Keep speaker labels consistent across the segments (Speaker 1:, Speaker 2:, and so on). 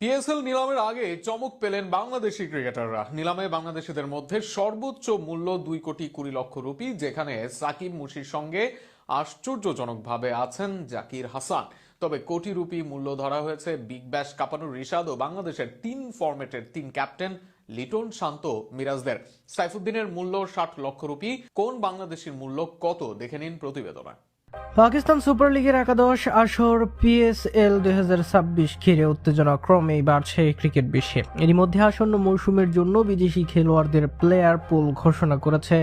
Speaker 1: PSL নিলামের আগে চমক পেলেন বাংলাদেশি ক্রিকেটাররা। নিলামে বাংলাদেশিদের মধ্যে সর্বোচ্চ মূল্য 2,20,00,000 রুপি, যেখানে সাকিব মুশির সঙ্গে আশ্চর্যজনকভাবে আছেন জাকির হাসান। তবে কোটি রুপি মূল্য ধরা হয়েছে বিগ ব্যাশ কাঁপানো রিশাদ ও বাংলাদেশের 3 ফরম্যাটের 3 ক্যাপ্টেন লিটন, শান্ত, মিরাজদের। সাইফুদ্দিনের মূল্য 60 লক্ষ রুপি। কোন বাংলাদেশির মূল্য কত দেখে নিন প্রতিবেদনে।
Speaker 2: পাকিস্তান সুপার লিগের একাদশ আসর পিএসএল 2026 ঘিরে উত্তেজনা ক্রমেই বাড়ছে ক্রিকেট বিশ্বে। এরই মধ্যে আসন্ন মৌসুমের জন্য বিদেশি খেলোয়াড়দের প্লেয়ার পুল ঘোষণা করেছে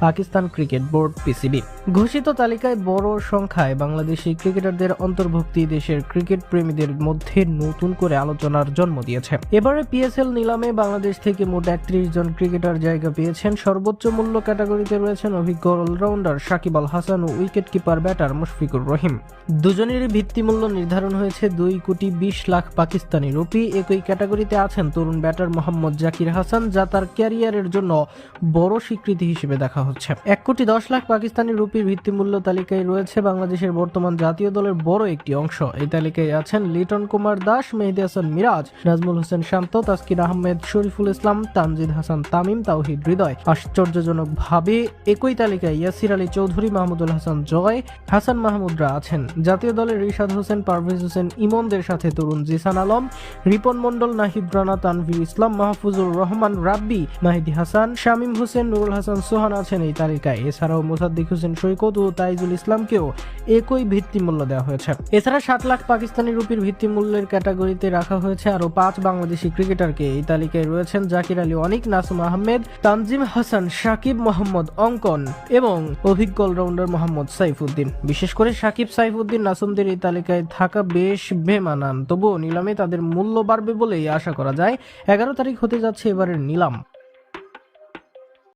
Speaker 2: পাকিস্তান ক্রিকেট বোর্ড পিসিবি। ঘোষিত তালিকায় বড় সংখ্যায় বাংলাদেশি ক্রিকেটারদের অন্তর্ভুক্তি দেশের ক্রিকেট প্রেমীদের মধ্যে নতুন করে আলোচনার জন্ম দিয়েছে। এবারে পিএসএল নিলামে বাংলাদেশ থেকে মোট 31 জন ক্রিকেটার জায়গা পেয়েছেন। সর্বোচ্চ মূল্য ক্যাটাগরিতে রয়েছেন অভিজ্ঞ অলরাউন্ডার সাকিব আল হাসান ও wicket keeper batter Mushfiqur Rahim. দুজনেরই ভিত্তিমূল্য নির্ধারণ হয়েছে 2,20,00,000 পাকিস্তানি রুপি। একই ক্যাটাগরিতে আছেন তরুণ ব্যাটার মোহাম্মদ জাকির হাসান, যা তার ক্যারিয়ারের জন্য বড় স্বীকৃতি হিসেবে দেখা হচ্ছে। 1,10,00,000 পাকিস্তানি রুপির ভিত্তিমূল্য তালিকায় রয়েছে বাংলাদেশের বর্তমান জাতীয় দলের বড় একটি অংশ। এই তালিকায় আছেন লিটন কুমার দাস, মেহেদী হাসান মিরাজ, নাজমুল হোসেন শান্ত, তাসকিন আহমেদ, শরীফুল ইসলাম, তানজিদ হাসান তামিম, তাওহিদ হৃদয়। আশ্চর্যজনকভাবে একই তালিকায় ইয়াসির আলী চৌধুরী, মাহমুদুল হাসান জয়, হাসান মাহমুদরা আছেন। জাতীয় দলের রিশাদ হোসেন, পারভেজ হোসেন ইমনদের সাথে তরুণ জিসান আলম, রিপন মন্ডল, নাহিদ রানা, তানভীর ইসলাম, মাহফুজুর রহমান রাব্বি, মাহিদি হাসান, শামীম হোসেন, নুরুল হাসান সোহান আছেন এই তালিকায়। এছাড়াও মোসাদ্দিক হোসেন সৈকত ও তাইজুল ইসলামকেও একই ভিত্তিমূল্য দেওয়া হয়েছে। এছাড়া 60 লাখ পাকিস্তানি রুপির ভিত্তিমূল্যের ক্যাটাগরিতে রাখা হয়েছে আরো 5 বাংলাদেশি ক্রিকেটারকে। এই তালিকায় রয়েছেন জাকির আলী অনিক, নাসুম আহমেদ, তানজিম হাসান, সাকিব, মোহাম্মদ অঙ্কন এবং অভিজ্ঞ অলরাউন্ডার মোহাম্মদ সাইফুদ্দিন। বিশেষ করে সাকিব, সাইফুদ্দিন, নাসুমদের এই তালিকায় থাকা বেশ বেমানান। তবুও নিলামে তাদের মূল্য বাড়বে বলেই আশা করা যায়। 11 তারিখ হতে যাচ্ছে এবারের নিলাম।